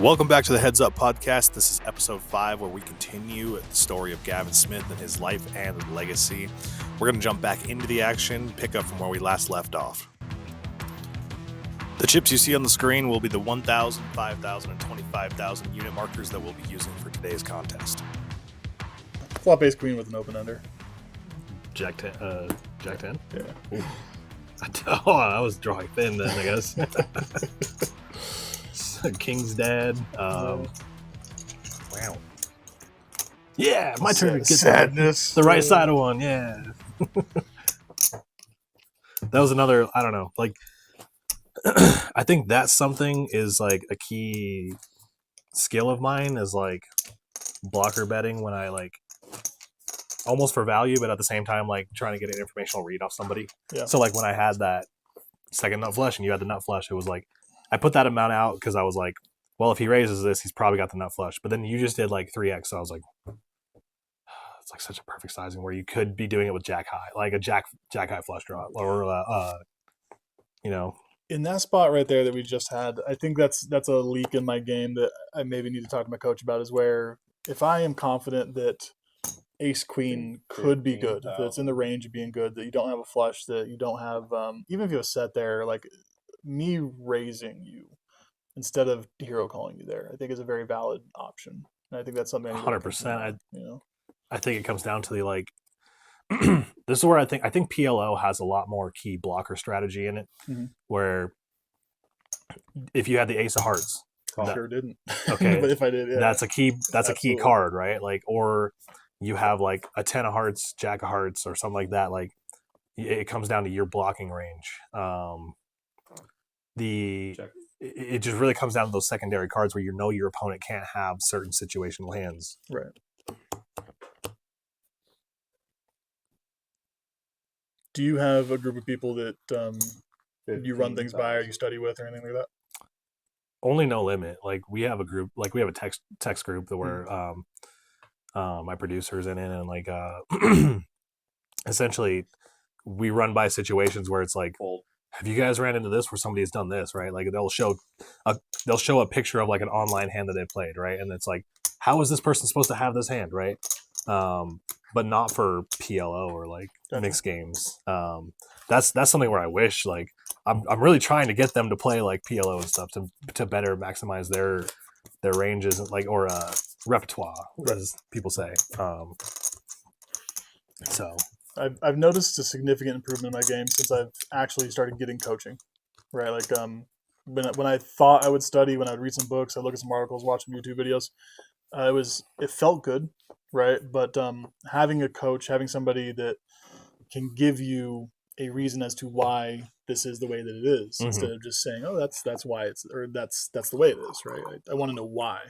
Welcome back to the Heads Up Podcast. This is episode 5, where we continue the story of Gavin Smith and his life and legacy. We're going to jump back into the action, pick up from where we last left off. The chips you see on the screen will be the 1,000, 5,000, and 25,000 unit markers that we'll be using for today's contest. Flop ace queen with an open ender. Jack 10? Yeah. Ooh. Oh, I was drawing thin then, I guess. King's dad. Wow. Yeah, my turn to get sadness. the right side of one. Yeah. That was another, I don't know. Like, I think that's something is like a key skill of mine is like blocker betting when I like almost for value, but at the same time, like trying to get an informational read off somebody. Yeah. So like when I had that second nut flush and you had the nut flush, it was like, I put that amount out because I was like, well, if he raises this, he's probably got the nut flush. But then you just did like 3x. So I was like, it's like such a perfect sizing where you could be doing it with jack high, like a jack high flush draw, or In that spot right there that we just had, I think that's a leak in my game that I maybe need to talk to my coach about. Is where if I am confident that ace queen could be good, that it's in the range of being good, that you don't have a flush, that you don't have even if you have a set there, like me raising you instead of hero calling you there, I think is a very valid option. And I think that's something 100%. I think it comes down to the like. This is where I think PLO has a lot more key blocker strategy in it. Mm-hmm. Where if you had the ace of hearts, sure didn't. Okay, but if I did, yeah, that's a key. That's Absolutely. A key card, right? Like, or you have like a 10 of hearts, jack of hearts, or something like that. Like, it comes down to your blocking range. It just really comes down to those secondary cards where you know your opponent can't have certain situational hands. Right. Do you have a group of people that you run things by or you study with or anything like that? Only No Limit. Like we have a group, like we have a text group that where my producers in it, and like essentially we run by situations where it's like, have you guys ran into this where somebody has done this, right? Like they'll show a picture of like an online hand that they played, right? And it's like, how is this person supposed to have this hand, right? But not for PLO or like mixed games. That's something where I wish like I'm really trying to get them to play like PLO and stuff to better maximize their ranges, like, or repertoire, as people say. So I've noticed a significant improvement in my game since I've actually started getting coaching, right? Like when I thought I would study, when I would read some books, I'd look at some articles, watch some YouTube videos. It felt good, right? But having a coach, having somebody that can give you a reason as to why this is the way that it is, Mm-hmm. instead of just saying, "Oh, that's why it's," or that's the way it is, right? I want to know why,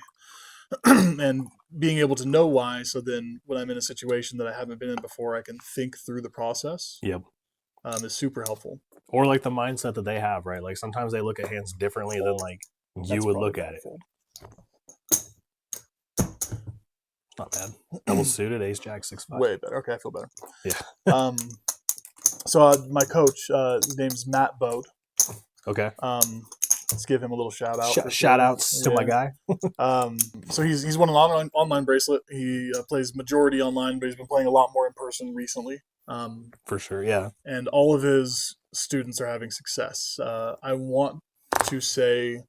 and being able to know why, so then when I'm in a situation that I haven't been in before, I can think through the process. Yep. Is super helpful. Or like the mindset that they have, right? Like sometimes they look at hands differently than like you would look at helpful. Not bad. Double suited, ace jack 6-5. Way better. Okay, I feel better. Yeah. So my coach, his name's Matt Bode. Okay. Let's give him a little shout out. Shout outs to my guy. So he's won an online bracelet. He plays majority online, but he's been playing a lot more in person recently. For sure, yeah. And all of his students are having success. I want to say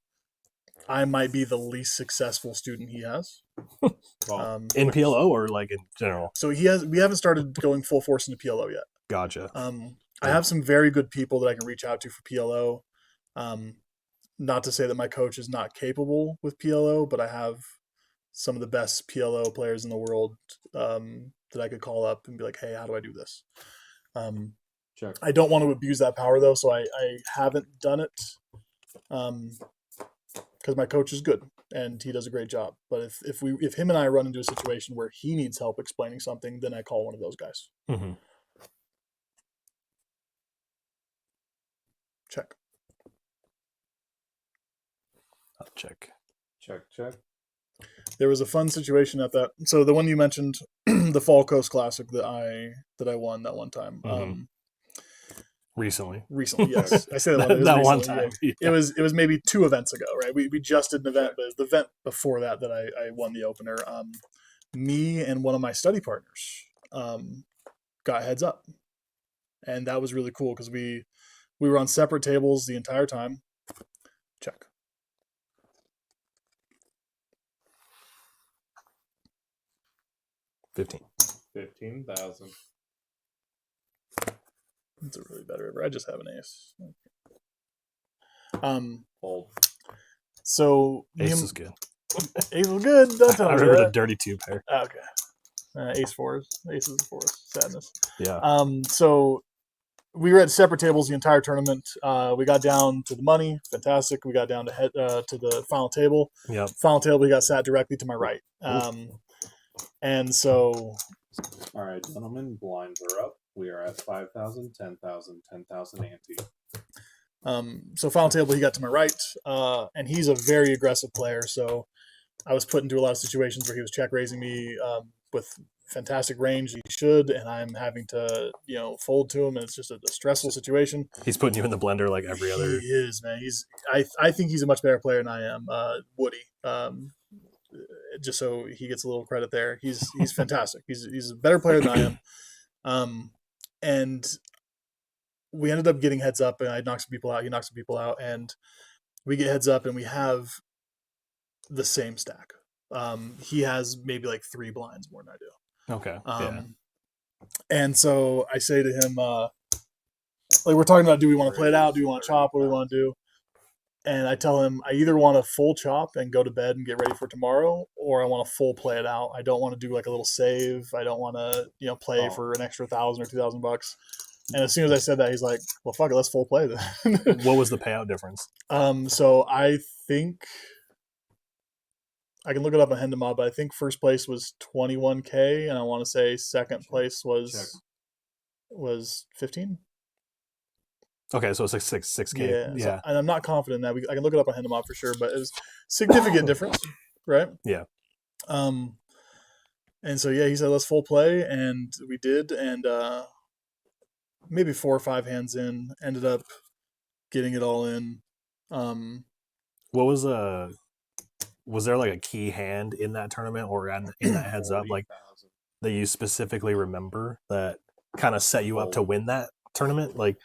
I might be the least successful student he has. In PLO or like in general? So we haven't started going full force into PLO yet. Gotcha. I have some very good people that I can reach out to for PLO. Not to say that my coach is not capable with PLO, but I have some of the best PLO players in the world that I could call up and be like, hey, how do I do this? Check. I don't want to abuse that power, though, so I haven't done it because my coach is good and he does a great job. But if him and I run into a situation where he needs help explaining something, then I call one of those guys. Mm-hmm. Check. I'll check. Check. There was a fun situation at that. So the one you mentioned, the Fall Coast Classic that I won that one time. Mm-hmm. Recently. Yes. I say that one. That one recently, time. yeah. Yeah. It was maybe 2 events ago, right? We just did an event, but it was the event before that I won the opener. Me and one of my study partners got heads up, and that was really cool because we were on separate tables the entire time. Check. $15,000. It's a really bad river. I just have an ace. Fold. So Ace is good. Ace was good. Don't tell I me remember that. the dirty 2 pair. Okay. Ace fours. Aces and fours. Sadness. Yeah. So we were at separate tables the entire tournament. We got down to the money. Fantastic. We got down to the final table. Yep. Final table, we got sat directly to my right. And so... All right, gentlemen, blinds are up. We are at 5,000, 10,000, 10,000 ante. So final table, he got to my right, and he's a very aggressive player. So I was put into a lot of situations where he was check raising me with fantastic range. He should, and I'm having to fold to him, and it's just a stressful situation. He's putting you in the blender like every other. He is, man. I think he's a much better player than I am. Woody. Just so he gets a little credit there, he's fantastic. He's a better player than I am. And we ended up getting heads up, and I knocked some people out. He knocked some people out, and we get heads up, and we have the same stack. He has maybe like 3 blinds more than I do. Okay. Yeah. And so I say to him, like, we're talking about, do we want to play it out? Do we want to chop? What do we want to do? And I tell him I either want a full chop and go to bed and get ready for tomorrow, or I want a full play it out. I don't want to do like a little save. I don't want to, play for an extra $1,000 or $2,000. And as soon as I said that, he's like, "Well, fuck it, let's full play then." What was the payout difference? So I think I can look it up on Hendemah, but I think first place was 21K, and I want to say second place was 15. Okay, so it's like 6K. Yeah. Yeah. So, and I'm not confident in that. I can look it up on Hendemah for sure, but it was significant difference, right? Yeah. And so yeah, he said let's full play, and we did, and maybe 4 or 5 hands in, ended up getting it all in. What was there like a key hand in that tournament or in that heads up like that you specifically remember that kind of set you up to win that tournament? Like,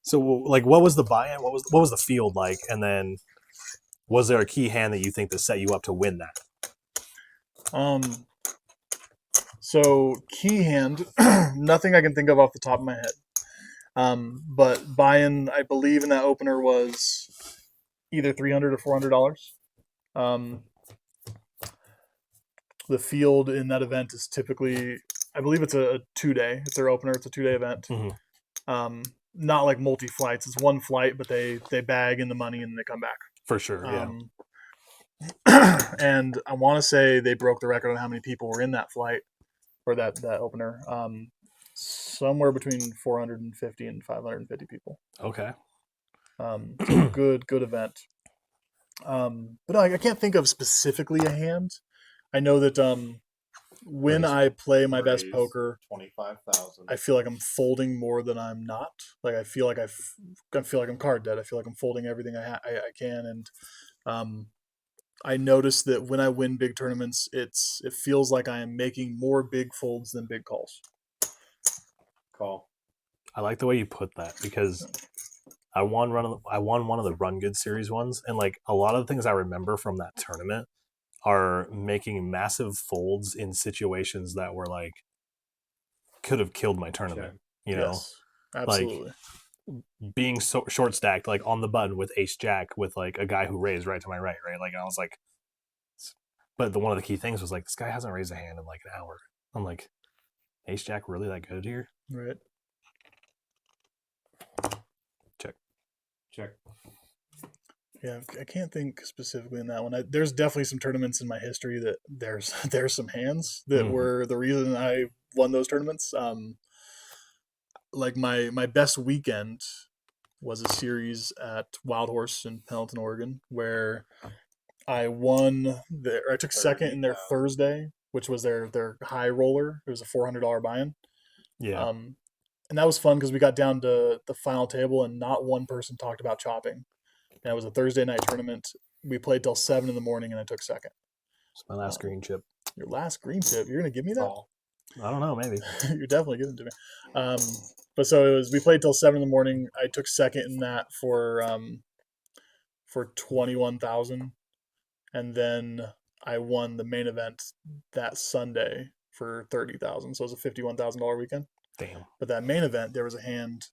so like what was the buy-in? What was the field like? And then was there a key hand that you think that set you up to win that? So key hand, nothing I can think of off the top of my head. But buy-in, I believe in that opener was either $300 or $400. The field in that event is typically, I believe it's a 2-day. It's their opener. It's a 2-day event. Mm-hmm. Not like multi-flights. It's one flight, but they bag in the money and they come back. For sure, yeah. And I want to say they broke the record on how many people were in that flight or that opener. Somewhere between 450 and 550 people. Okay. So good event. But I can't think of specifically a hand. I know that when I play my best poker, 25,000. I feel like I'm folding more than I'm not. Like I feel like I feel like I'm card dead. I feel like I'm folding everything I can, and I notice that when I win big tournaments, it feels like I am making more big folds than big calls. Call. I like the way you put that because I won one of the Run Good series ones, and like a lot of the things I remember from that tournament are making massive folds in situations that were like could have killed my tournament. You know, yes, absolutely. Like being so short stacked, like on the button with Ace Jack with like a guy who raised right to my right. Like I was like, but one of the key things was like this guy hasn't raised a hand in like an hour. I'm like, Ace Jack really that good here? Right. Check. Yeah, I can't think specifically in that one. There's definitely some tournaments in my history that there's some hands that were the reason I won those tournaments. Like my best weekend was a series at Wild Horse in Pendleton, Oregon, where I I took second in their Thursday, which was their high roller. It was a $400 buy-in. Yeah. And that was fun because we got down to the final table and not one person talked about chopping. And it was a Thursday night tournament. We played till 7 in the morning and I took second. It's my last green chip. Your last green chip? You're going to give me that? Oh. I don't know, maybe. You're definitely giving it to me. But so we played till 7 in the morning. I took second in that for 21,000. And then I won the main event that Sunday for 30,000. So it was a $51,000 weekend. Damn. But that main event, there was a hand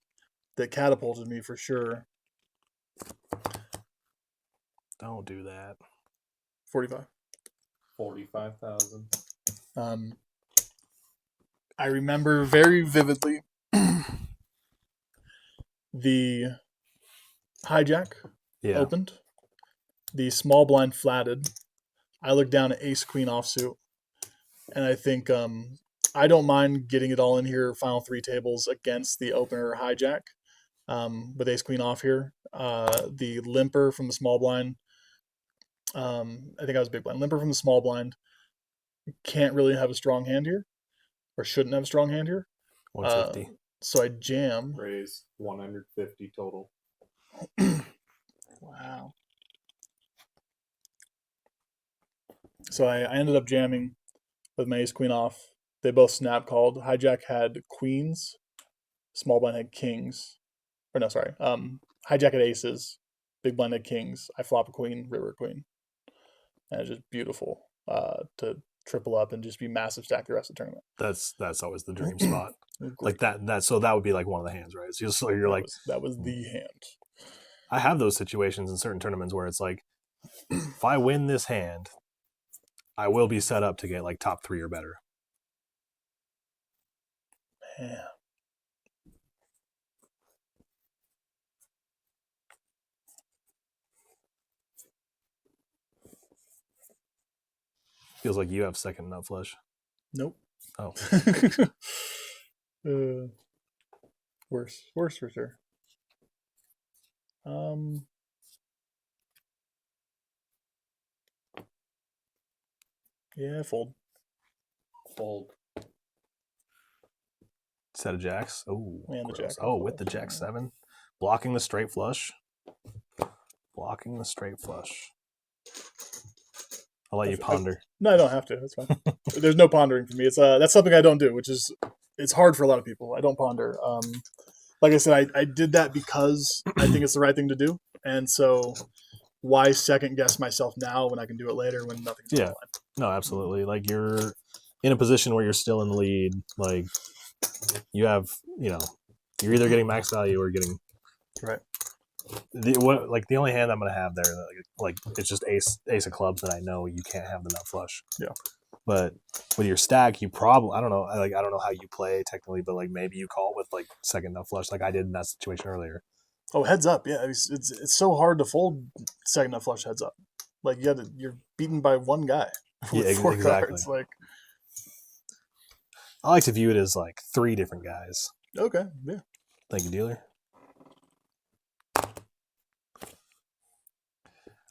that catapulted me for sure. Don't do that. 45. 45,000. I remember very vividly the hijack opened, the small blind flatted. I looked down at ace queen offsuit, and I think I don't mind getting it all in here final 3 tables against the opener hijack with ace queen off here. The limper from the small blind, I think I was big blind. Limper from the small blind can't really have a strong hand here, or shouldn't have a strong hand here. 150. So I jam. Raise 150 total. Wow. So I ended up jamming with my ace queen off. They both snap called. Hijack had queens. Small blind had kings. Or no, sorry. Hijack had aces. Big blind had kings. I flop a queen, river queen. And it's just beautiful to triple up and just be massive stack the rest of the tournament. That's always the dream spot. Like that. So that would be like one of the hands, right? So you're like, that was the hand. I have those situations in certain tournaments where it's like, if I win this hand, I will be set up to get like top 3 or better. Man. Feels like you have second nut flush. Nope. Oh. Worse for sure. Yeah, fold. Set of jacks. Oh, and the jack. Oh, with the jack 7, blocking the straight flush. I'll let you ponder. No, I don't have to. That's fine. There's no pondering for me. It's that's something I don't do, which is it's hard for a lot of people. I don't ponder. Like I said, I did that because I think it's the right thing to do, and so why second guess myself now when I can do it later when nothing's on the line? No, absolutely. Like you're in a position where you're still in the lead. Like you have, you're either getting max value or getting right. The only hand I'm gonna have there, like it's just ace of clubs that I know you can't have the nut flush. Yeah. But with your stack, you probably I don't know how you play technically, but like maybe you call with like second nut flush, like I did in that situation earlier. Oh, heads up! Yeah, it's so hard to fold second nut flush heads up. Like you're beaten by one guy. Yeah, 4 exactly. cards. Like I like to view it as like 3 different guys. Okay. Yeah. Thank you, dealer.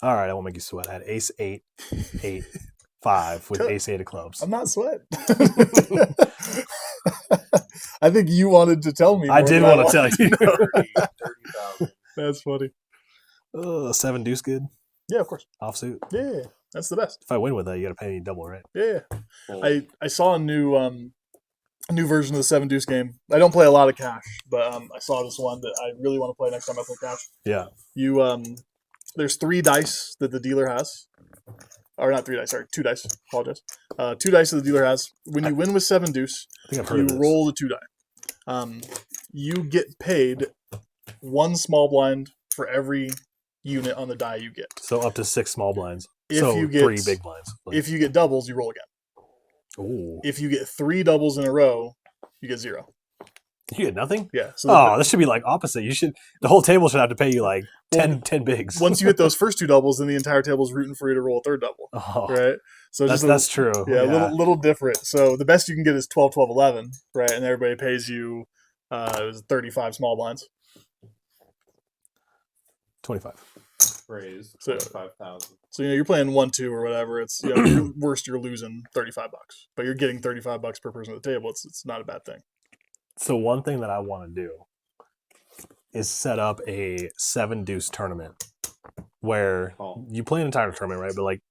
All right, I won't make you sweat. I had ace 8, 8, 5 with ace 8 of clubs. I'm not sweating. I think you wanted to tell me. I did want to tell you. 30,000. That's funny. 7 deuce good? Yeah, of course. Offsuit? Yeah, that's the best. If I win with that, you got to pay me double, right? Yeah. I saw a new version of the 7 deuce game. I don't play a lot of cash, but I saw this one that I really want to play next time I play cash. Yeah. There's 3 dice that the dealer has. Or not 3 dice, sorry, 2 dice. Apologize. 2 dice that the dealer has. When you win with 7 deuce, you roll the 2 die. You get paid 1 small blind for every unit on the die you get. So up to 6 small blinds. If so you get 3 big blinds. If you get doubles, you roll again. Ooh. If you get 3 doubles in a row, you get 0. You get nothing? Yeah. So this should be like opposite. The whole table should have to pay you like 10 bigs. Once you hit those first 2 doubles, then the entire table's rooting for you to roll a 3rd double. Oh, right? So that's true. Yeah, a little different. So the best you can get is 12, 12, 11, right? And everybody pays you it was 35 small blinds. 25. Raise So 25,000. So you're playing 1-2 or whatever. It's worst you're losing $35, but you're getting $35 per person at the table. It's not a bad thing. So one thing that I want to do is set up a 7-deuce tournament where you play an entire tournament, right? But like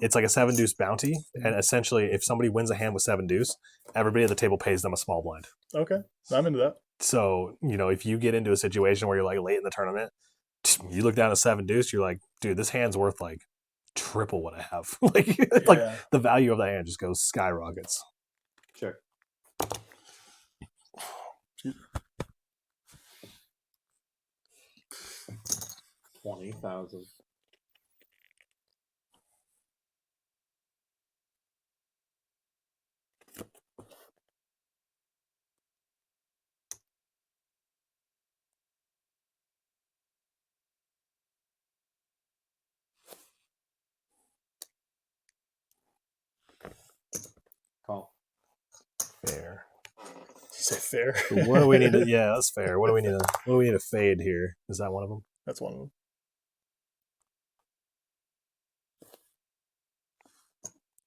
it's like a 7-deuce bounty, and essentially, if somebody wins a hand with 7-deuce, everybody at the table pays them a small blind. Okay, I'm into that. So if you get into a situation where you're like late in the tournament, you look down at 7-deuce, you're like, dude, this hand's worth like triple what I have. Like the value of that hand just goes skyrockets. Check. $20,000. Call. Did Fair. you say fair? What do we need to? Yeah, that's fair. What do we need to fade here? Is that one of them? That's one of them.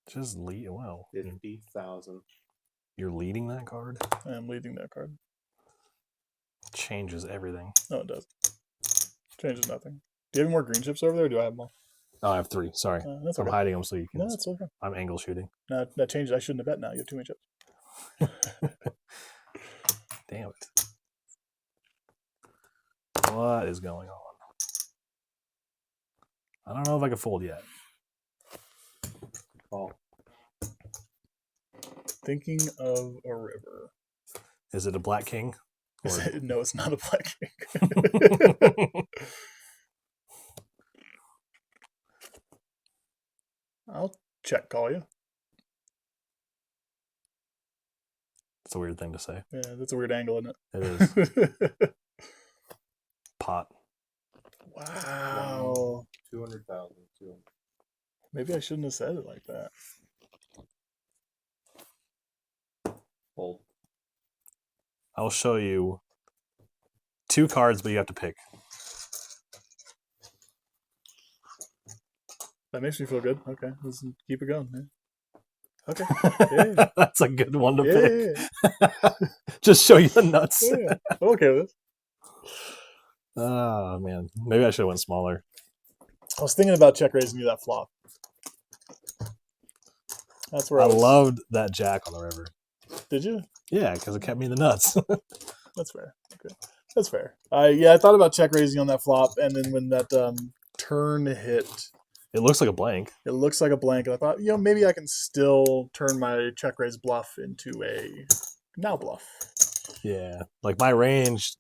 Just lead. Wow. 50,000. You're leading that card? I am leading that card. Changes everything. No, it does. Changes nothing. Do you have any more green chips over there, or do I have them all? Oh, I have 3. Sorry. That's I'm okay. hiding them so you can. No, that's okay. I'm angle shooting. No, that changes. I shouldn't have bet now. You have too many chips. Damn it. What is going on? I don't know if I can fold yet. Call. Thinking of a river. Is it a black king? No, it's not a black king. I'll check call you. It's a weird thing to say. Yeah, that's a weird angle, isn't it? It is. Pot. Wow. 200,000. Maybe I shouldn't have said it like that. Fold. I'll show you 2 cards, but you have to pick. That makes me feel good. Okay, let's keep it going, man. Okay. Yeah. That's a good one to pick. Yeah. Just show you the nuts. Yeah. I'm okay with it. Oh, man. Maybe I should have went smaller. I was thinking about check raising you that flop. That's where I loved that jack on the river. Did you? Yeah, because it kept me in the nuts. That's fair. Okay. That's fair. I thought about check raising on that flop, and then when that turn hit, it looks like a blank. It looks like a blank, and I thought, maybe I can still turn my check raise bluff into a now bluff. Yeah, like my range.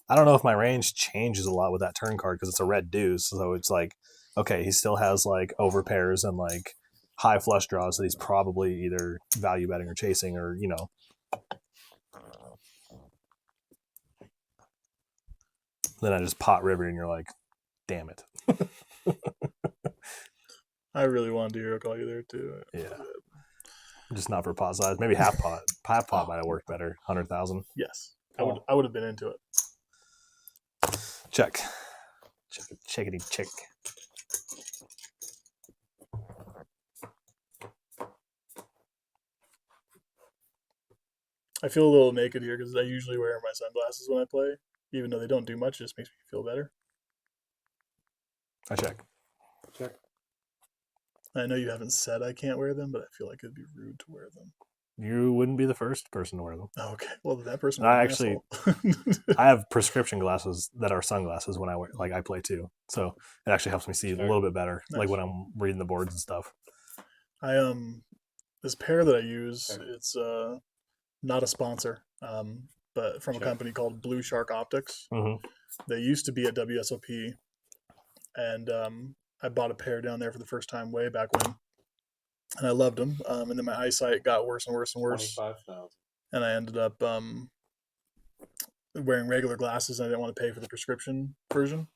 I don't know if my range changes a lot with that turn card because it's a red deuce, so it's like, okay, he still has like over pairs and like high flush draws that he's probably either value betting or chasing or Then I just pot river and you're like, damn it. I really wanted to hero call you there too. Yeah. Just not for pot size. Maybe half pot. Half pot might have worked better. 100,000. Yes. I would have been into it. Check. Checkity check. I feel a little naked here because I usually wear my sunglasses when I play. Even though they don't do much, it just makes me feel better. I check. Check. I know you haven't said I can't wear them, but I feel like it'd be rude to wear them. You wouldn't be the first person to wear them. Oh, okay. Well, that person. I actually, I have prescription glasses that are sunglasses when I wear, like I play too. So it actually helps me see a little bit better, like when I'm reading the boards and stuff. This pair that I use, it's not a sponsor, but from a company called Blue Shark Optics. Mm-hmm. They used to be at WSOP, and I bought a pair down there for the first time way back when, and I loved them. And then my eyesight got worse and worse and worse. 25,000. And I ended up wearing regular glasses, and I didn't want to pay for the prescription version.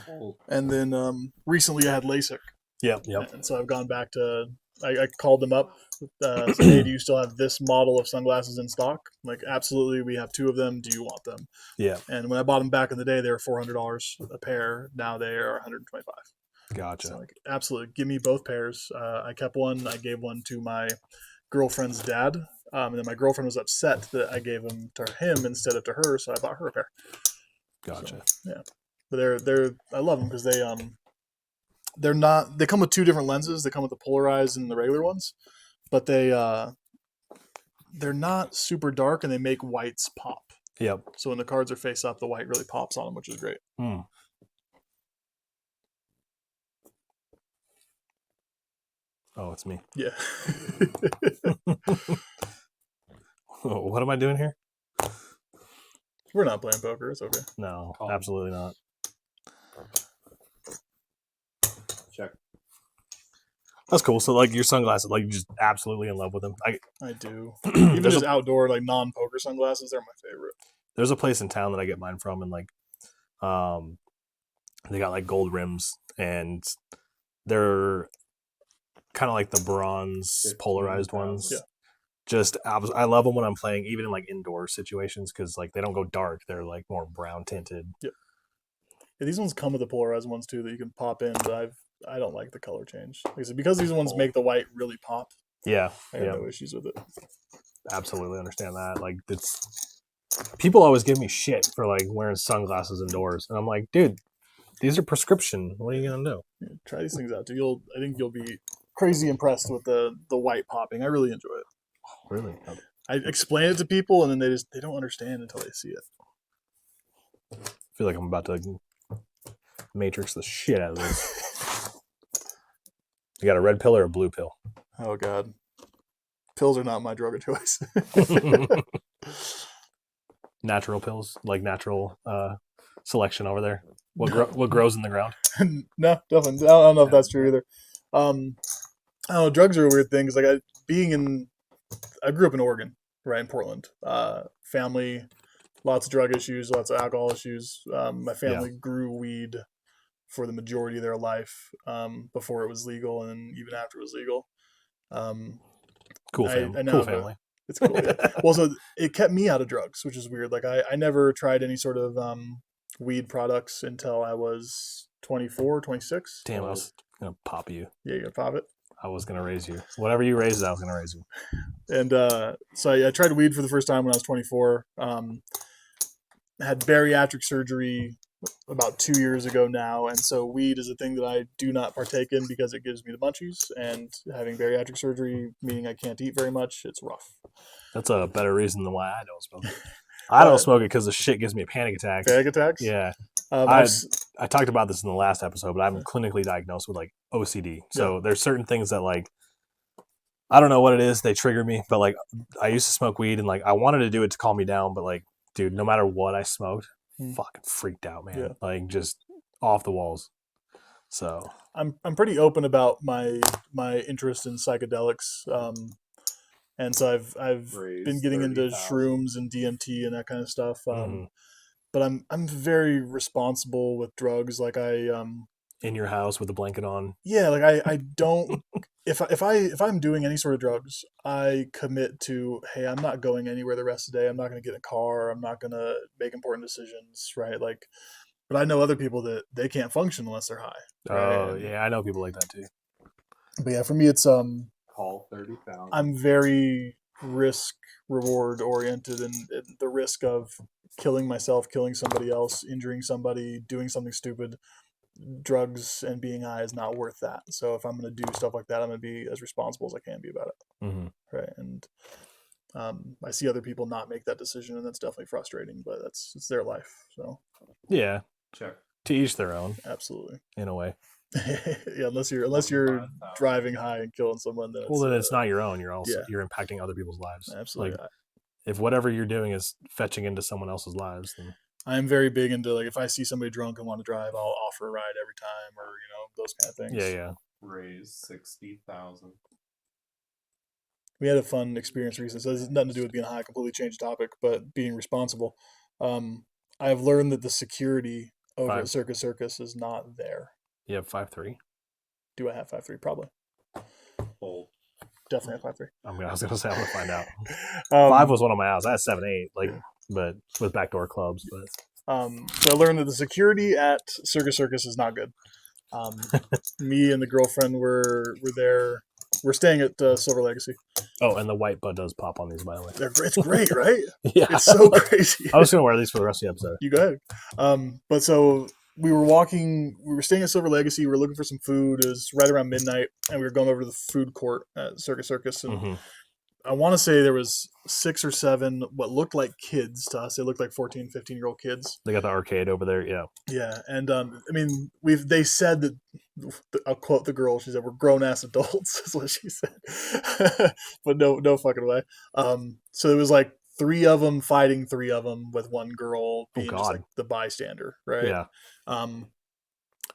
Oh. And then recently I had LASIK. Yep. And so I've gone back to, I called them up. Said, hey, do you still have this model of sunglasses in stock? Like, absolutely, we have 2 of them. Do you want them? Yeah. And when I bought them back in the day, they were $400 a pair. Now they are $125. Gotcha. So, like, absolutely, give me both pairs. I kept one. I gave one to my girlfriend's dad, And then my girlfriend was upset that I gave them to him instead of to her, so I bought her a pair. Gotcha. So, yeah, but they're I love them because they're not. They come with two different lenses. They come with the polarized and the regular ones, but they're not super dark and they make whites pop. Yep. So when the cards are face up, the white really pops on them, which is great. Hmm. Oh, it's me. Yeah. What am I doing here? We're not playing poker. It's okay. No, Call. absolutely not. Check. That's cool. So, like, your sunglasses, like, you're just absolutely in love with them. I do. Even There's just a- outdoor, like non-poker sunglasses, they're my favorite. There's a place in town that I get mine from, and, like, they got, like, gold rims, and they're kind of like the bronze polarized ones. Yeah. Just, I love them when I'm playing, even in, like, indoor situations, because, like, they don't go dark. They're, like, more brown tinted. Yeah, these ones come with the polarized ones, too, that you can pop in, but I don't like the color change. Like I said, because these ones make the white really pop, Yeah. I have no issues with it. Absolutely understand that. Like, it's people always give me shit for like wearing sunglasses indoors, and I'm like, dude, these are prescription. What are you gonna do? Yeah, try these things out, too. I think you'll be crazy impressed with the white popping. I really enjoy it. Really? I explain it to people, and then they don't understand until they see it. I feel like I'm about to like, matrix the shit out of this. You got a red pill or a blue pill? Oh God, pills are not my drug of choice. Natural pills, like natural selection over there. What grows in the ground? No, definitely. I don't know if that's true either. I don't know. Drugs are a weird thing. Cause like I grew up in Oregon, right in Portland. Family, lots of drug issues, lots of alcohol issues. My family grew weed for the majority of their life before it was legal, and even after it was legal. Cool family. I Cool family. It's cool. Yeah. Well, so it kept me out of drugs, which is weird. Like I never tried any sort of weed products until I was 24, 26. Damn, I was gonna pop you. Yeah, you gonna pop it. I was gonna raise you. Whatever you raised, I was gonna raise you. And so I tried weed for the first time when I was 24. Had bariatric surgery about 2 years ago now, and so weed is a thing that I do not partake in because it gives me the munchies, and having bariatric surgery, meaning I can't eat very much, it's rough. That's a better reason than why I don't smoke it. I don't smoke it because the shit gives me panic attacks. Panic attacks? Yeah. I talked about this in the last episode, but I'm clinically diagnosed with like OCD. So there's certain things that like, I don't know what it is, they trigger me, but like I used to smoke weed and like I wanted to do it to calm me down, but like, dude, no matter what I smoked, fucking freaked out, man. Yeah. Like just off the walls. So I'm pretty open about my interest in psychedelics. And so I've been getting into shrooms and DMT and that kind of stuff. But I'm very responsible with drugs. Like in your house with a blanket on. Yeah, like I don't if I'm doing any sort of drugs, I commit to, hey, I'm not going anywhere the rest of the day. I'm not going to get in a car. I'm not going to make important decisions, right? Like, but I know other people that they can't function unless they're high. Right? Oh, yeah, I know people like that too. But yeah, for me, it's call 30,000. I'm very risk reward oriented, and the risk of killing myself, killing somebody else, injuring somebody, doing something stupid, drugs and being high is not worth that. So if I'm going to do stuff like that, I'm going to be as responsible as I can be about it. Right. And I see other people not make that decision, and that's definitely frustrating, but it's their life. So yeah, check. To each their own. Absolutely. In a way. Yeah, unless you're driving high and killing someone, then it's not your own. You're also you're impacting other people's lives. Absolutely. Like, if whatever you're doing is fetching into someone else's lives, then I'm very big into, like, if I see somebody drunk and want to drive, I'll offer a ride every time, or those kind of things. Yeah. Raise 60,000. We had a fun experience recently. So this has nothing to do with being high. Completely changed topic, but being responsible. I've learned that the security over at Circus is not there. You have 5'3"? Do I have 5'3"? Probably. Bold. Definitely have 5'3". I was gonna say I'm gonna find out. 5 was one of my hours. I had 7'8", but with backdoor clubs. But so I learned that the security at Circus is not good. Me and the girlfriend were there We're staying at Silver Legacy. Oh, and the white bud does pop on these, by the way. It's great, right? Yeah. It's so crazy. I was going to wear these for the rest of the episode. You go ahead. But so we were staying at Silver Legacy. We were looking for some food. It was right around midnight, and we were going over to the food court at Circus. And I want to say there was 6 or 7 what looked like kids to us. They looked like 14, 15-year-old kids. They got the arcade over there, yeah. Yeah, and I mean, they said that, I'll quote the girl, she said, "We're grown-ass adults," is what she said. But no fucking way. So it was like 3 of them fighting 3 of them with one girl being just like the bystander, right? Yeah.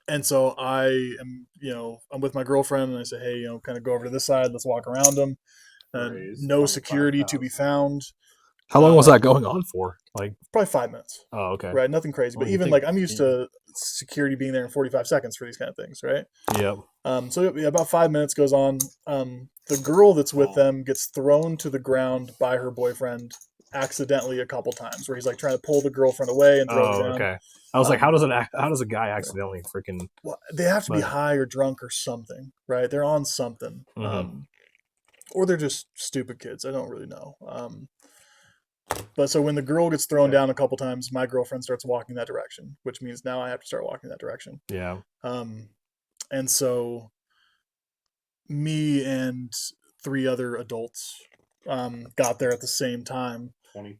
And so I am, I'm with my girlfriend, and I say, hey, kind of go over to this side. Let's walk around them. No security to be found. How long was that going on for? Like probably 5 minutes. Oh, okay. Right, nothing crazy. But even I'm used to security being there in 45 seconds for these kind of things, right? Yep. So about 5 minutes goes on. The girl that's with them gets thrown to the ground by her boyfriend accidentally a couple times, where he's like trying to pull the girlfriend away and throw her down. Okay. I was like, how does a guy accidentally freaking? Well, they have to be high or drunk or something, right? They're on something. Or they're just stupid kids. I don't really know. But so when the girl gets thrown down a couple times, my girlfriend starts walking that direction, which means now I have to start walking that direction. Yeah. And so me and 3 other adults got there at the same time.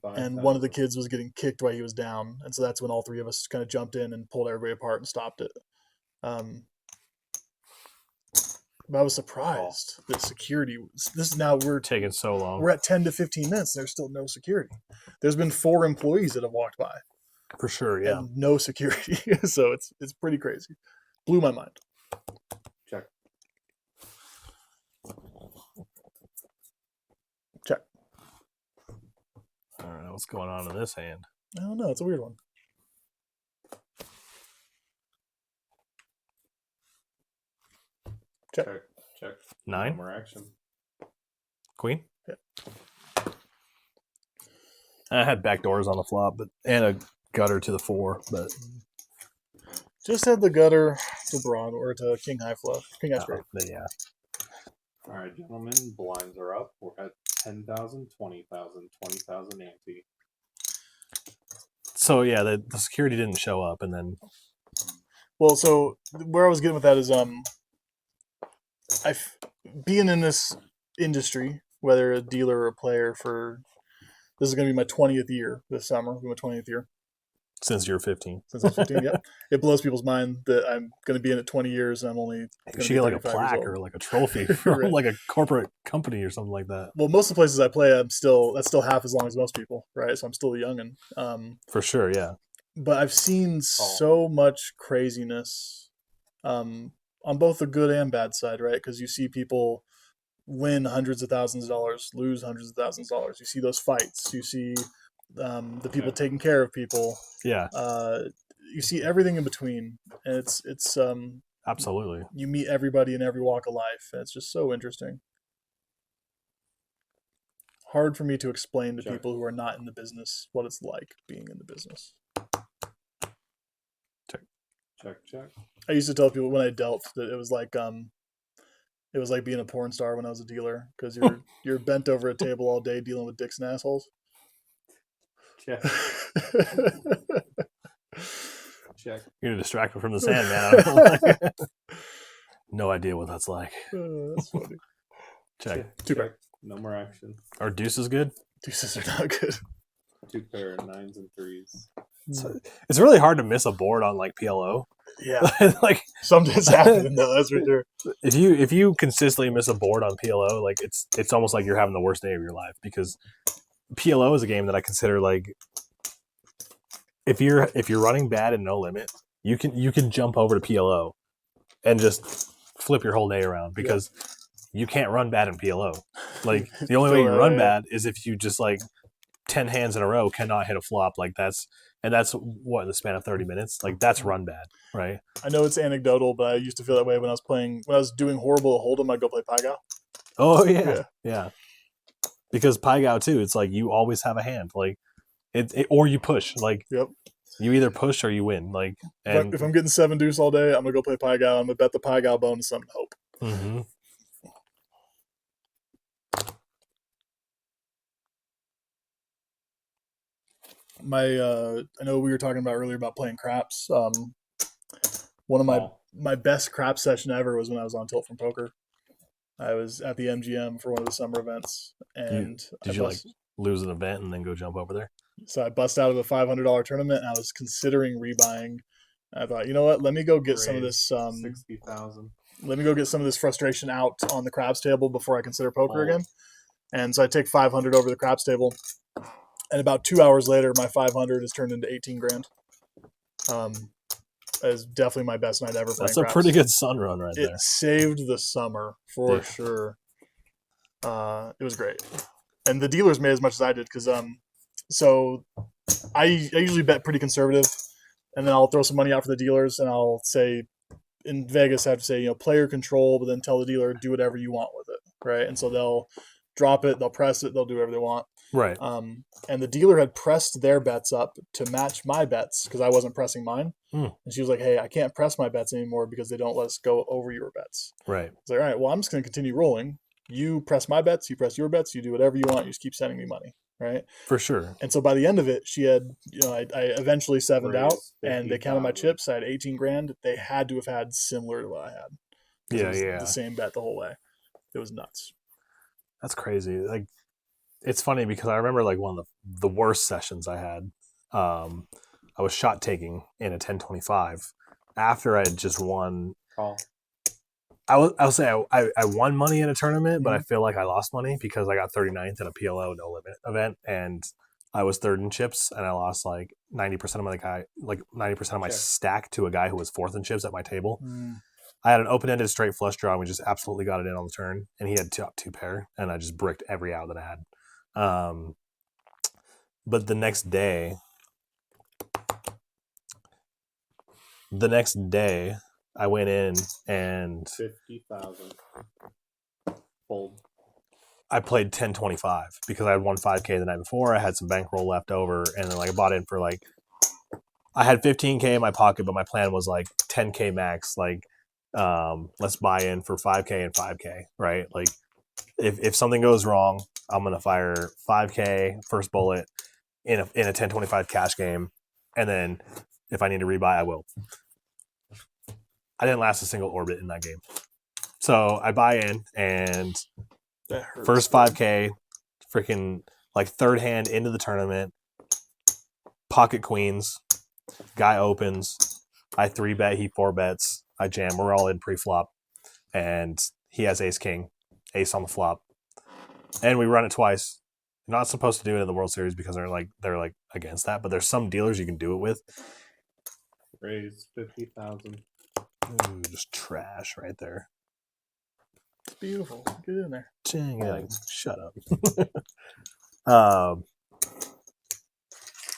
And one of the kids was getting kicked while he was down. And so that's when all 3 of us kind of jumped in and pulled everybody apart and stopped it. But I was surprised that security. This is now we're taking so long. We're at 10 to 15 minutes. There's still no security. There's been 4 employees that have walked by. For sure, yeah. And no security. So it's pretty crazy. Blew my mind. Check. I don't know what's going on in this hand. I don't know. It's a weird one. Check. 9. No more action. Queen. Yeah. I had back doors on the flop, and a gutter to the 4, but just had the gutter to broad or to king high flush. King high straight. Yeah. All right, gentlemen, blinds are up. We're at 10,000, 20,000, 20,000 ante. So yeah, the security didn't show up, and then. Well, so where I was getting with that is, being in this industry, whether a dealer or a player, this is going to be my 20th year this summer. It'll be my 20th year. Since you're 15. Since I'm 15, yeah. It blows people's mind that I'm going to be in it 20 years and I'm only. You should get like a plaque or like a trophy from Right. like a corporate company or something like that. Well, most of the places I play, that's still half as long as most people, right? So I'm still a youngin'. For sure, yeah. But I've seen so much craziness on both the good and bad side, right? Because you see people win hundreds of thousands of dollars, lose hundreds of thousands of dollars. You see those fights. You see the people taking care of people. Yeah. You see everything in between. And it's absolutely. You meet everybody in every walk of life. And it's just so interesting. Hard for me to explain to people who are not in the business what it's like being in the business. Check. I used to tell people when I dealt that it was like being a porn star when I was a dealer, because you're bent over a table all day dealing with dicks and assholes. Check. You're distracted from the sand, man. No idea what that's like. That's funny. Check. 2 pair. No more action. Are deuces good? Deuces are not good. 2 pair, 9s and 3s. So, it's really hard to miss a board on like PLO. Yeah. Like something's happening though, that's for sure. If you consistently miss a board on PLO, like it's almost like you're having the worst day of your life, because PLO is a game that I consider like if you're running bad and no limit, you can jump over to PLO and just flip your whole day around, because you can't run bad in PLO. Like the only way you run bad is if you just like 10 hands in a row cannot hit a flop. Like that's what, in the span of 30 minutes, like that's run bad, right? I know it's anecdotal, but I used to feel that way when I was doing horrible at Hold'em. I'd go play Pai-Gow. Oh yeah. Because Pai-Gow too, it's like you always have a hand, like it or you push, like you either push or you win, like. And if I'm getting 7 deuce all day, I'm gonna go play Pai-Gow. I'm gonna bet the Pai-Gow bonus some hope. Mm-hmm. I know we were talking about earlier about playing craps. One of my best crap session ever was when I was on tilt from poker. I was at the MGM for one of the summer events, and did you lose an event and then go jump over there? So I bust out of a $500 tournament, and I was considering rebuying. I thought, you know what? Let me go get some of this 60,000. Let me go get some of this frustration out on the craps table before I consider poker again. And so I take 500 over the craps table, and about 2 hours later, my 500 is turned into 18 grand. That is definitely my best night ever. That's a pretty good sun run right there. It saved the summer for sure. It was great, and the dealers made as much as I did because so I usually bet pretty conservative, and then I'll throw some money out for the dealers, and I'll say in Vegas I have to say player control, but then tell the dealer do whatever you want with it, right? And so they'll drop it, they'll press it, they'll do whatever they want. Right. And the dealer had pressed their bets up to match my bets because I wasn't pressing mine. And she was like, hey, I can't press my bets anymore because they don't let us go over your bets. Right. I was like, all right, well, I'm just going to continue rolling. You press my bets, you press your bets, you do whatever you want, you just keep sending me money. Right. For sure. And so by the end of it, she had, I eventually sevened out and they counted my chips. I had 18 grand. They had to have had similar to what I had. Yeah. The same bet the whole way. It was nuts. That's crazy. Like, it's funny because I remember like one of the worst sessions I had. I was shot taking in a 1025 after I had just won. I'll say I won money in a tournament, but I feel like I lost money because I got 39th in a PLO no limit event, and I was third in chips, and I lost like 90% of my stack to a guy who was fourth in chips at my table. I had an open-ended straight flush draw, and we just absolutely got it in on the turn, and he had two pair, and I just bricked every out that I had. But the next day, I went in and 50,000 fold. I played 1025 because I had won 5K the night before. I had some bankroll left over, and then I bought in for I had 15K in my pocket, but my plan was 10K max. Let's buy in for 5K and 5K, right? Like if something goes wrong, I'm gonna fire 5K first bullet in a 1025 cash game, and then if I need to rebuy, I will. I didn't last a single orbit in that game. So I buy in, and first 5K, freaking third hand into the tournament, pocket queens, guy opens, I 3-bet, he 4-bets, I jam, we're all in pre-flop, and he has ace king, ace on the flop, and we run it twice. You're not supposed to do it in the World Series because they're against that, but there's some dealers you can do it with. Raise 50,000. Ooh, just trash right there. It's beautiful. Get in there. Dang, shut up.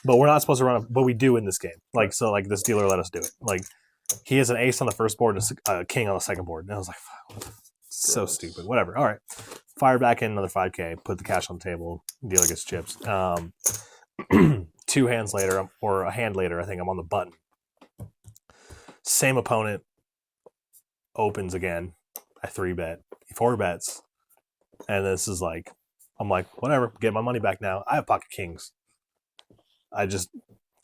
But we're not supposed to run it, but we do in this game. This dealer let us do it. He has an ace on the first board and a king on the second board. And I was like, so stupid. Whatever. All right. Fire back in another 5K, put the cash on the table, dealer gets chips. 2 hands later, or a hand later, I think I'm on the button. Same opponent opens again. I 3-bet. He 4-bets. And this is I'm like, whatever, get my money back now. I have pocket kings. I just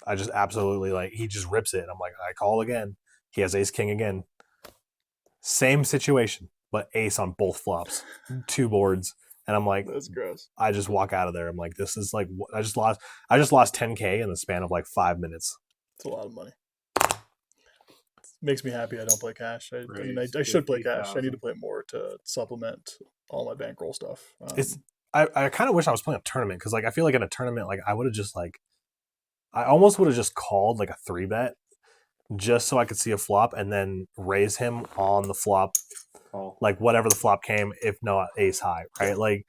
absolutely he just rips it. I'm like, I call again. He has ace king again. Same situation, but ace on both flops, 2 boards. And I'm like, that's gross. I just walk out of there. I'm like, this is I just lost 10K in the span of 5 minutes. It's a lot of money. Makes me happy I don't play cash. I should play cash. I need to play more to supplement all my bankroll stuff. I kind of wish I was playing a tournament because I feel like in a tournament I would have just I almost would have just called a 3-bet just so I could see a flop and then raise him on the flop, whatever the flop came, if not ace high, right?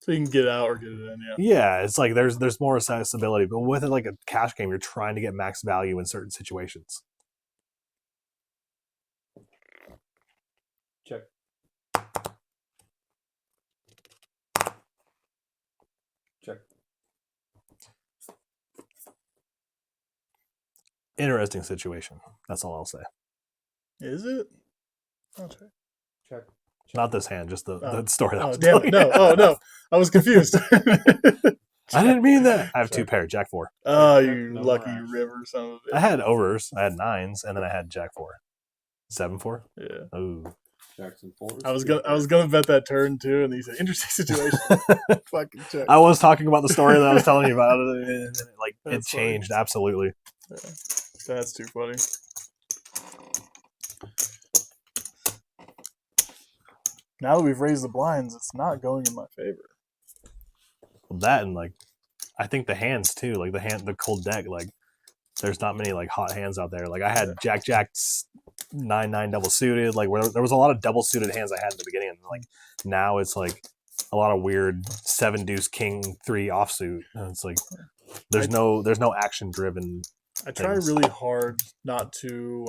So you can get out or get it in. Yeah, it's there's more accessibility, but with it a cash game, you're trying to get max value in certain situations. Check. Interesting situation. That's all I'll say. Is it? Okay. Check. Not this hand, just the story that I was damn telling it. No. you. Oh, no. I was confused. I didn't mean that. I have 2 pair, Jack 4. Oh, you No lucky more river, son of a I had overs. I had 9s, and then I had Jack 4. 7-4. Yeah. Ooh. Jackson 4. I was gonna bet that turn too, and he said interesting situation. Fucking check. I was talking about the story that I was telling you about, and like it That's funny. changed absolutely. Yeah. That's too funny. Now that we've raised the blinds, it's not going in my favor. That and like, I think the hands too, like the cold deck, like there's not many like hot hands out there. Like I had Jack's 9-9 double suited, like where there was a lot of double suited hands I had in the beginning, and like now it's like a lot of weird 7 deuce king 3 offsuit, and it's like there's no action driven. I try really hard not to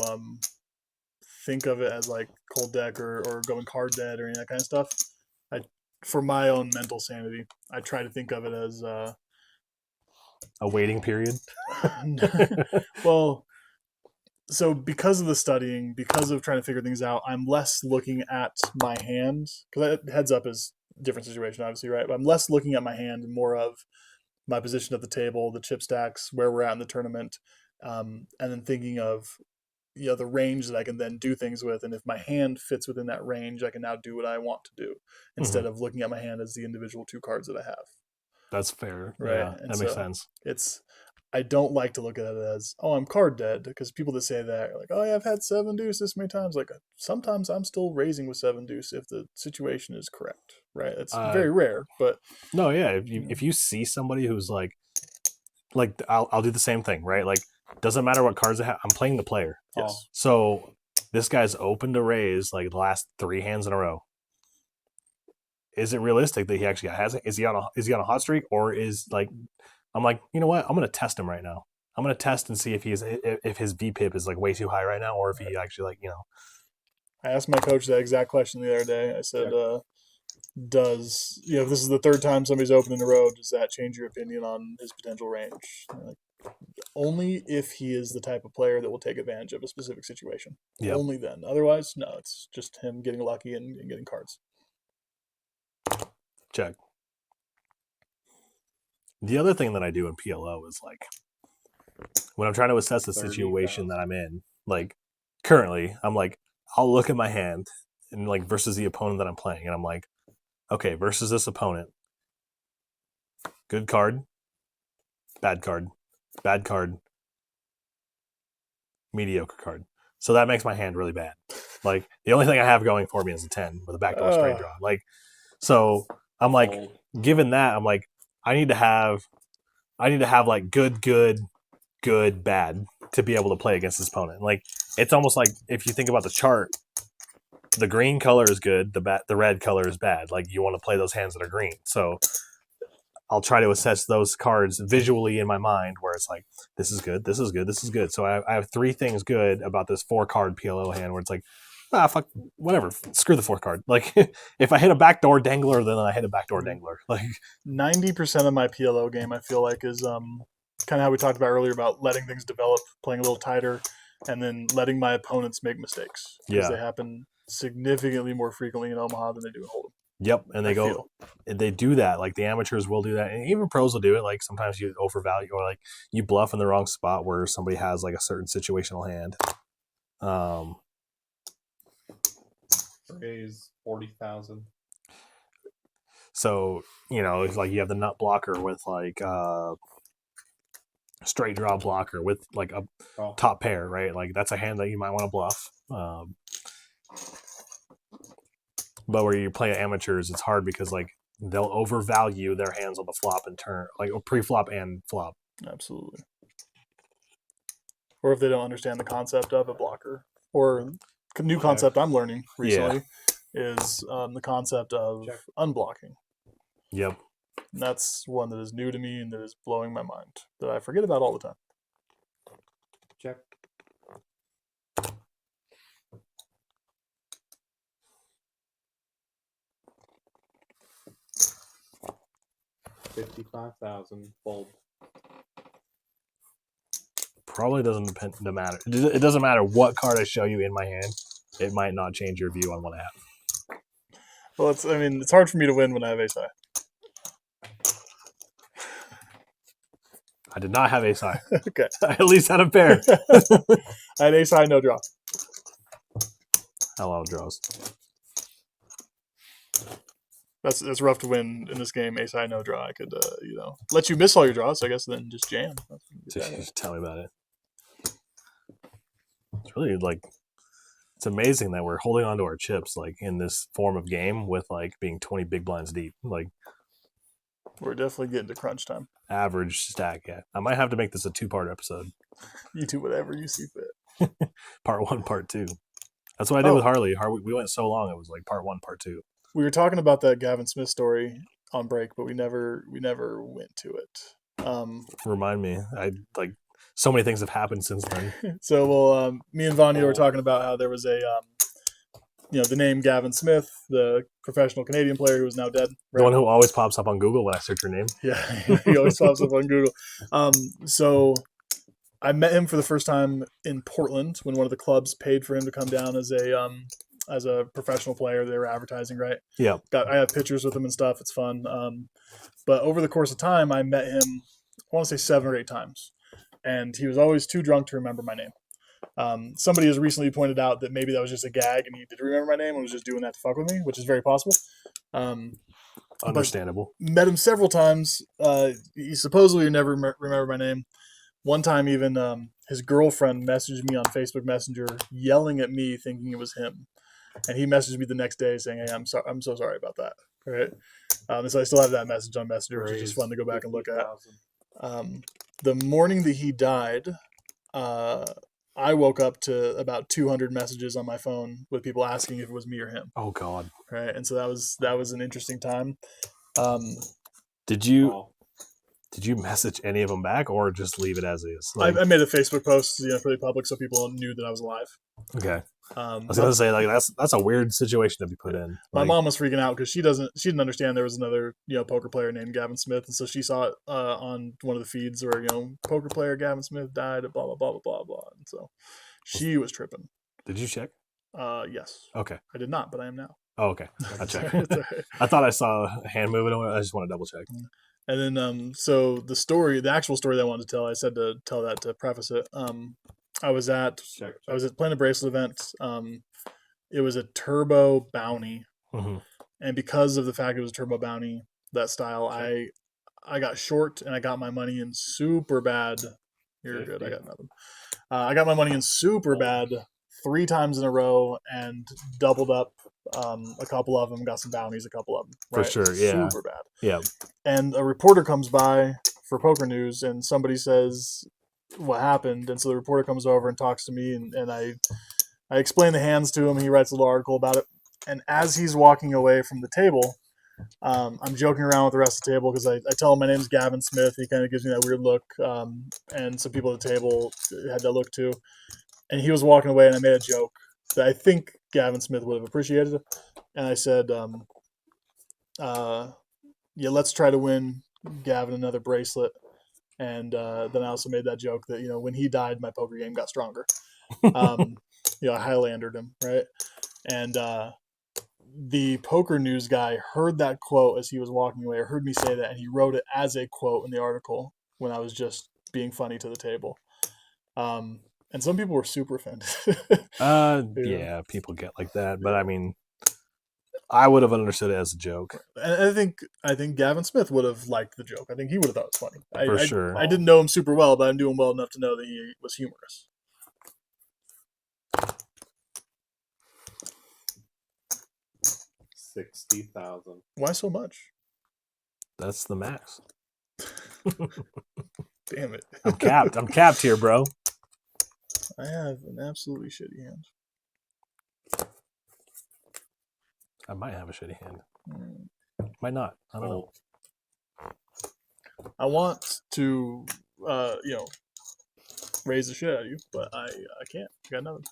think of it as like cold deck or going card dead or any of that kind of stuff. For my own mental sanity, I try to think of it as A waiting period. well, so because of the studying, because of trying to figure things out, I'm less looking at my hand, because heads up is a different situation, obviously, right? But I'm less looking at my hand and more of my position at the table, the chip stacks, where we're at in the tournament, and then thinking of the range that I can then do things with, and if my hand fits within that range, I can now do what I want to do instead of looking at my hand as the individual 2 cards that I have. That's fair. Right. Yeah, And that makes sense. I don't like to look at it as, oh, I'm card dead, because people that say that are like, oh, yeah, I've had 7 deuce this many times. Like sometimes I'm still raising with 7 deuce if the situation is correct, right? It's very rare, but no, yeah. If you see somebody who's like I'll do the same thing, right? Like doesn't matter what cards I have. I'm playing the player. yes. So this guy's open to raise like the last 3 hands in a row. Is it realistic that he actually has it? Is he on a hot streak, or is like I'm like, you know what? I'm gonna test him right now. I'm gonna test and see if if his VPIP is like way too high right now, or if he actually like I asked my coach that exact question the other day. I said, does if this is the 3rd time somebody's opened in a row, does that change your opinion on his potential range? Like, only if he is the type of player that will take advantage of a specific situation. Yep. Only then. Otherwise, no. It's just him getting lucky and getting cards. Check. The other thing that I do in PLO is like when I'm trying to assess the situation that I'm in, like currently, I'm like, I'll look at my hand and like versus the opponent that I'm playing, and I'm like, okay, versus this opponent, good card, bad card, bad card, mediocre card. So that makes my hand really bad. Like the only thing I have going for me is a 10 with a backdoor straight draw. Like, so I'm like, given that, I'm like, I need to have like good, bad to be able to play against this opponent. Like it's almost like if you think about the chart, the green color is good, the red color is bad. Like you want to play those hands that are green. So I'll try to assess those cards visually in my mind where it's like, this is good, this is good, this is good. So I have 3 things good about this 4-card PLO hand where it's like, fuck, whatever, screw the 4th card. Like if I hit a backdoor dangler, then I hit a backdoor dangler. Like 90% of my PLO game, I feel like, is kind of how we talked about earlier about letting things develop, playing a little tighter, and then letting my opponents make mistakes because they happen significantly more frequently in Omaha than they do in Hold'em. Yep, and they do that. Like the amateurs will do that, and even pros will do it. Like sometimes you overvalue or like you bluff in the wrong spot where somebody has like a certain situational hand. Raise 40,000. So it's like you have the nut blocker with like straight draw blocker with like a top pair, right? Like that's a hand that you might want to bluff. But where you play amateurs, it's hard because like they'll overvalue their hands on the flop and turn, like pre-flop and flop. Absolutely. Or if they don't understand the concept of a blocker, or a new concept I'm learning recently is the concept of unblocking. Yep. And that's one that is new to me and that is blowing my mind, that I forget about all the time. Check. $55,000 fold. Probably doesn't matter. It doesn't matter what card I show you in my hand. It might not change your view on what I have. Well, it's hard for me to win when I have ace high. I did not have ace high. Okay. I at least had a pair. I had ace high, no draw. A lot of draws. That's rough to win in this game. Ace high, no draw. I could, let you miss all your draws. So I guess then just jam. Tell me about it. It's really it's amazing that we're holding on to our chips in this form of game with being 20 big blinds deep. We're definitely getting to crunch time. Average stack. Yeah, I might have to make this a 2-part episode. You do whatever you see fit. Part 1, part 2. That's what I did with Harley. We went so long. It was part 1, part 2. We were talking about that Gavin Smith story on break, but we never went to it. Remind me. So many things have happened since then. So, me and Vanya were talking about how there was a, the name Gavin Smith, the professional Canadian player who is now dead. Right? The one who always pops up on Google when I search your name. Yeah, he always pops up on Google. So I met him for the first time in Portland when one of the clubs paid for him to come down as a professional player. They were advertising, right? Yeah. I have pictures with him and stuff. It's fun. But over the course of time, I met him, I want to say 7 or 8 times. And he was always too drunk to remember my name. Somebody has recently pointed out that maybe that was just a gag and he did remember my name and was just doing that to fuck with me, which is very possible. Understandable. Met him several times. He supposedly never remembered my name. One time even his girlfriend messaged me on Facebook Messenger yelling at me thinking it was him. And he messaged me the next day saying, "Hey, I'm so sorry about that." Right? And so I still have that message on Messenger, which is just fun to go back and look at. The morning that he died, I woke up to about 200 messages on my phone with people asking if it was me or him. Oh God! Right, and so that was an interesting time. Did you message any of them back, or just leave it as is? I made a Facebook post, pretty public, so people knew that I was alive. Okay. I was gonna say that's a weird situation to be put in. My mom was freaking out because she didn't understand there was another poker player named Gavin Smith, and so she saw it on one of the feeds where poker player Gavin Smith died at blah blah blah blah blah, and so she was tripping. Did you check? Yes. Okay. I did not, but I am now. Oh, okay. I checked. I thought I saw a hand moving. I just want to double check. And then, so the actual story that I wanted to tell, I said to tell that to preface it. I was playing a bracelet event. It was a turbo bounty, and because of the fact it was a turbo bounty, that style, I got short and I got my money in super bad. You're good. I got nothing. I got my money in super bad 3 times in a row and doubled up a couple of them, got some bounties, a couple of them. Right? For sure, yeah. Super bad. Yeah. And a reporter comes by for Poker News and somebody says what happened. And so the reporter comes over and talks to me and I explain the hands to him. He writes a little article about it. And as he's walking away from the table, I'm joking around with the rest of the table because I tell him my name's Gavin Smith. He kind of gives me that weird look. And some people at the table had that look too. And he was walking away and I made a joke that I think Gavin Smith would have appreciated. And I said, let's try to win Gavin another bracelet. And then I also made that joke that, when he died, my poker game got stronger. I Highlandered him, right? And the Poker News guy heard that quote as he was walking away, or heard me say that, and he wrote it as a quote in the article when I was just being funny to the table. And some people were super offended. Yeah, people get like that. But I mean, I would have understood it as a joke. And I think Gavin Smith would have liked the joke. I think he would have thought it was funny. For sure. I didn't know him super well, but I knew him well enough to know that he was humorous. $60,000. Why so much? That's the max. Damn it. I'm capped here, bro. I have an absolutely shitty hand. I might have a shitty hand. Might not. I don't know. I want to, raise the shit out of you, but I can't. I got nothing.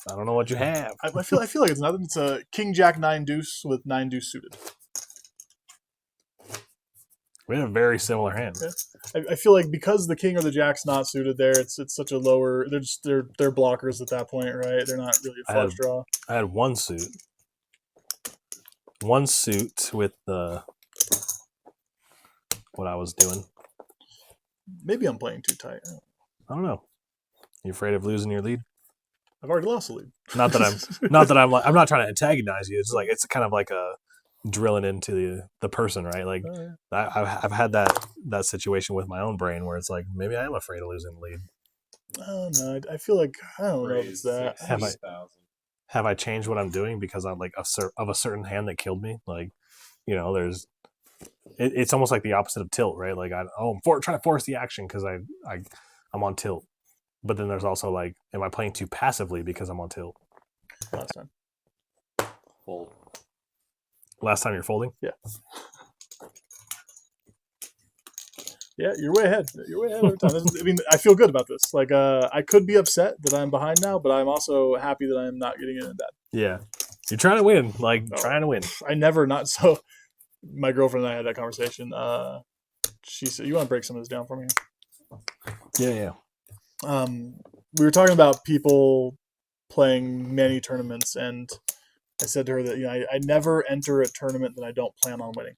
I don't know what you have. I feel like it's nothing. It's a King Jack 9 deuce with 9 deuce suited. We have a very similar hand. Yeah. I feel like because the king or the jack's not suited there, it's such a lower. They're blockers at that point, right? They're not really a flush draw. I had one suit with the what I was doing. Maybe I'm playing too tight. I don't know. You afraid of losing your lead? I've already lost the lead. Not that I'm not trying to antagonize you. It's like it's kind of like a drilling into the person, right? Like I've had that situation with my own brain where it's like maybe I am afraid of losing the lead. Oh no, I feel like I don't know if it's that. Have I changed what I'm doing because I'm like of a certain hand that killed me? Like, you know, it's almost like the opposite of tilt, right? Like I'm trying to force the action because I'm on tilt. But then there's also like, am I playing too passively because I'm on tilt? Last time. Fold. Last time you're folding? Yeah. Yeah, you're way ahead. You're way ahead every time. I mean, I feel good about this. Like, I could be upset that I'm behind now, but I'm also happy that I'm not getting it in bed. Yeah. You're trying to win. Trying to win. I never not so. My girlfriend and I had that conversation. She said, "You want to break some of this down for me?" Yeah. We were talking about people playing many tournaments, and I said to her that I never enter a tournament that I don't plan on winning.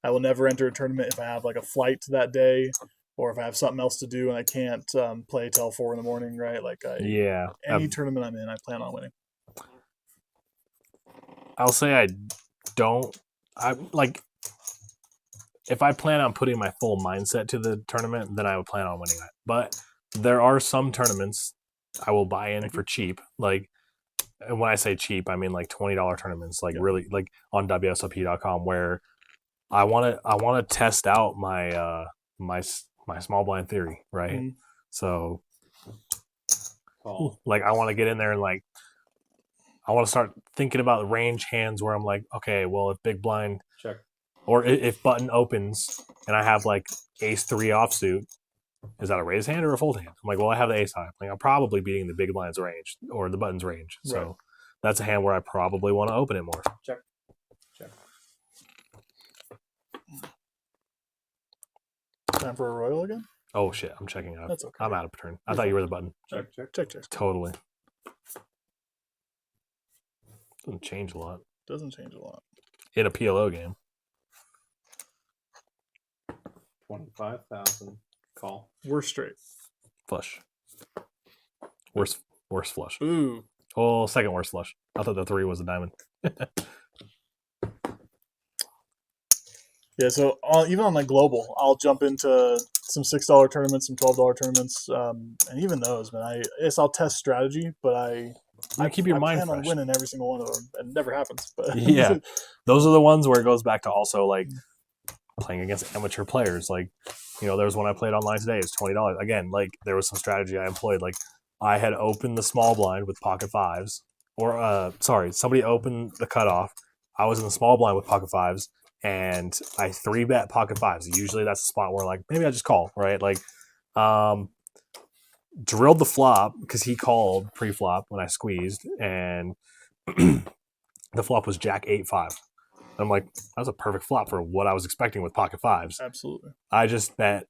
I will never enter a tournament if I have like a flight that day, or if I have something else to do and I can't play till 4 a.m. Right? Like any tournament I'm in, I plan on winning. I'll say I don't. I like if I plan on putting my full mindset to the tournament, then I would plan on winning it. But there are some tournaments I will buy in for cheap. Like, and when I say cheap, I mean like $20 tournaments, like really like on WSOP.com, where I want to test out my my small blind theory, right? Mm-hmm. So, like, I want to get in there and like, I want to start thinking about range hands where I'm like, okay, well, if big blind check, or if button opens and I have like ace 3 offsuit, is that a raise hand or a fold hand? I'm like, well, I have the ace high. Like, I'm probably beating the big blind's range or the button's range. So right. That's a hand where I probably want to open it more. Check. Time for a royal again? Oh shit, I'm checking out. That's okay. I'm out of turn. I thought you were the button. Check. Totally. Doesn't change a lot. Doesn't change a lot. In a PLO game. 25,000. Call. Worst straight. Flush. Worst flush. Ooh. Oh, second worst flush. I thought the 3 was a diamond. Yeah, so even on like global, I'll jump into some $6 tournaments, some $12 tournaments, and even those, man. I guess I'll test strategy, but I keep your mind plan fresh. on winning every single one of them. It never happens, but yeah, those are the ones where it goes back to also like playing against amateur players. Like, you know, there was one I played online today. It's $20. Again, like there was some strategy I employed. Like I had opened the small blind with pocket fives, or somebody opened the cutoff. I was in the small blind with pocket fives. And I 3-bet pocket fives. Usually that's a spot where like maybe I just call, right? Like drilled the flop because he called pre-flop when I squeezed, and the flop was Jack 8-5. I'm like, that was a perfect flop for what I was expecting with pocket fives. Absolutely. I just bet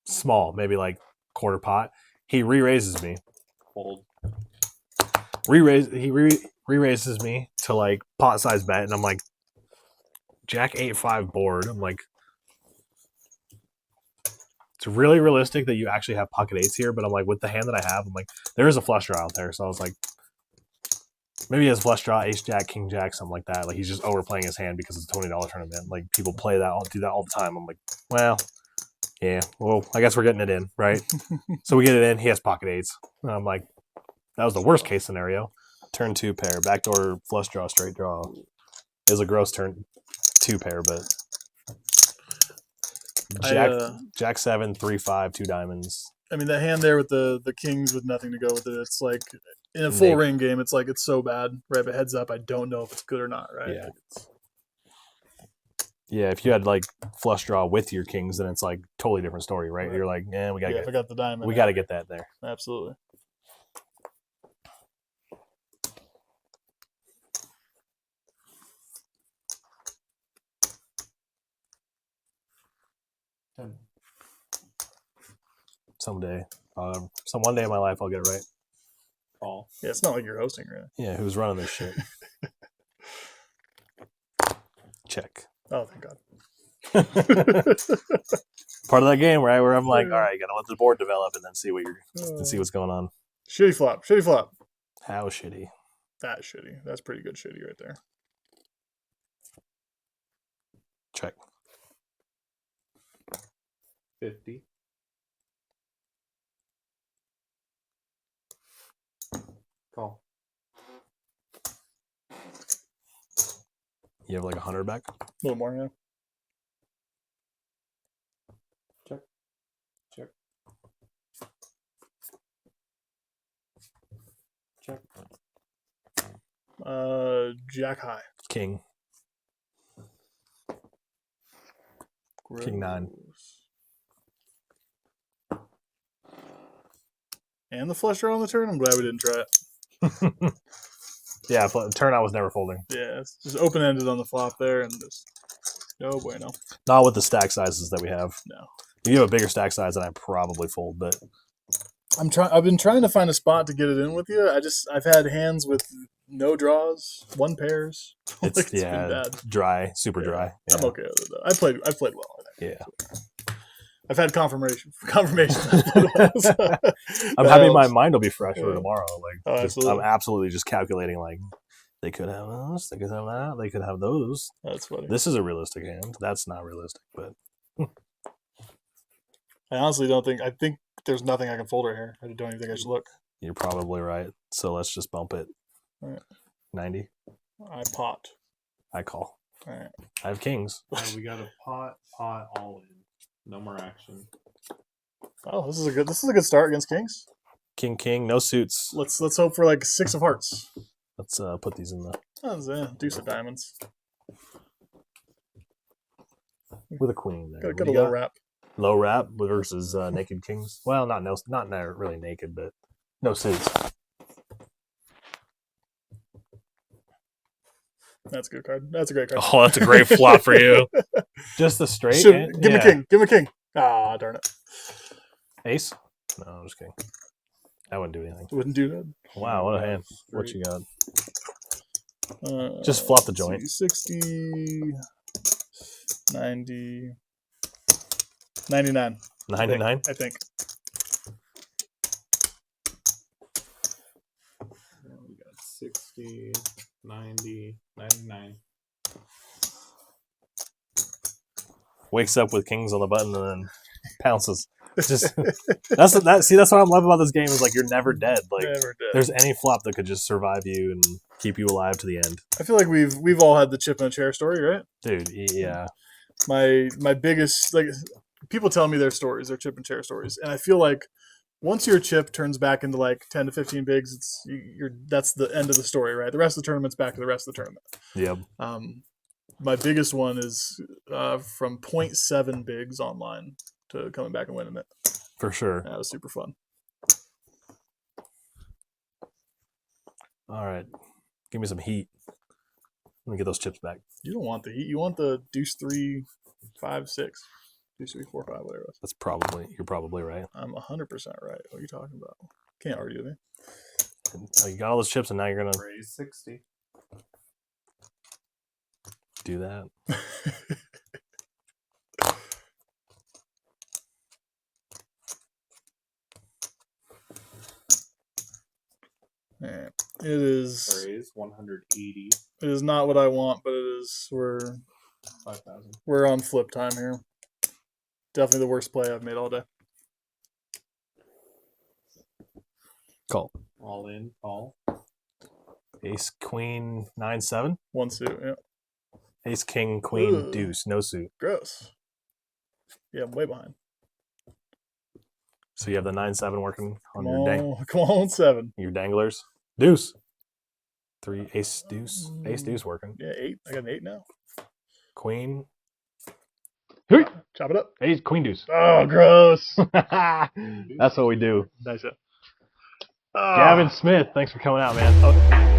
small, maybe like quarter pot. He re-raises me. Fold. He re-raises me to like pot size bet, and I'm like, Jack 8-5 board. I'm like, it's really realistic that you actually have pocket eights here, but I'm like, with the hand that I have, I'm like, there is a flush draw out there. So I was like, maybe he has flush draw, ace jack, king jack, something like that. Like he's just overplaying his hand because it's a $20 tournament. Like people play that, do that all the time. I'm like, well, yeah, well, I guess we're getting it in, right? So we get it in. He has pocket eights. And I'm like, that was the worst case scenario. Turn 2 pair, backdoor flush draw, straight draw. It was a gross turn 2 pair, but Jack 7, 3-5, 2 diamonds. I mean, that hand there with the kings with nothing to go with it. It's like in a full ring game, it's like it's so bad, right? But heads up, I don't know if it's good or not, right? Yeah. Yeah, if you had like flush draw with your kings, then it's like totally different story, right? You're like, we gotta if I got the diamond, we gotta get that there. Absolutely. Someday, one day in my life, I'll get it right. Call. Yeah, it's not like you're hosting, right? Yeah, who's running this shit? Check. Oh, thank God. part of that game, right? Where I'm like, all right, gotta let the board develop and then see what's going on. Shitty flop. Shitty flop. How shitty? That's shitty. That's pretty good shitty right there. Check. 50. Call. You have like 100 back? A little more, yeah. Check. Check. Check. Jack high. King. King 9. And the flush draw on the turn? I'm glad we didn't try it. Yeah, turnout was never folding. Yeah, it's just open-ended on the flop there and just no bueno. Not with the stack sizes that we have. No. If you have a bigger stack size, then I'd probably fold, but I've been trying to find a spot to get it in with you. I've had hands with no draws, 1 pairs. it's been bad. Dry, super dry. Yeah. I'm okay with it though. I played well. Yeah. I've had confirmation. I'm happy my mind will be fresh for tomorrow. Like, absolutely. I'm absolutely just calculating. Like, they could have this, they could have that, they could have those. That's funny. This is a realistic hand. That's not realistic, but I honestly don't think. I think there's nothing I can fold right here. I don't even think I should look. you're probably right. So let's just bump it. All right. 90. I pot. I call. All right. I have kings. We got a pot all in. No more action. Oh, this is a good start against kings. King, no suits. Let's hope for like 6 of hearts. Let's put these in the Deuce of diamonds. with a queen there. Got a low wrap. Low wrap versus naked kings. Well, not really naked, but no suits. That's a good card. That's a great card. Oh, that's a great flop for you. Just the straight. Give me a king. Give me a king. Ah, darn it. Ace? No, I'm just kidding. I wouldn't do anything. Wouldn't do that. Wow, what a hand. What you got? Uh, Just flop the joint. 60, 90, 99. 99? I think. We got 60, 90, 99. Wakes up with kings on the button and then pounces. Just that's what I'm loving about this game is like you're never dead. Like Never dead. there's any flop that could just survive you and keep you alive to the end. I feel like we've all had the chip in a chair story, right? Dude, yeah. My biggest, like, people tell me their stories, their chip and chair stories, and I feel like once your chip turns back into like 10 to 15 bigs, that's the end of the story, right? The rest of the tournament's back to the rest of the tournament. Yep. My biggest one is from 0.7 bigs online to coming back and winning it. For sure. That was super fun. All right. Give me some heat. Let me get those chips back. You don't want the heat. You want the deuce 3, 5, 6. Deuce 3, 4, 5, whatever it was. You're probably right. I'm 100% right. What are you talking about? Can't argue with me. Oh, you got all those chips and now you're going to Raise 60. do that. Man, it is. Raise 180. It is not what I want, but it is. 5,000. We're on flip time here. Definitely the worst play I've made all day. Call. All in. Call. Ace, queen, 9-7. 1 suit. Yeah. Ace, king, queen, Ugh. deuce, no suit. Gross. Yeah, I'm way behind. So you have the 9-7 working on Come on, 7. your danglers. Deuce. 3, ace, deuce. Ace, deuce working. Yeah, 8. I got an 8 now. Queen. Chop it up. Ace, queen, deuce. Oh, gross. That's what we do. Nice. Gavin Smith, thanks for coming out, man.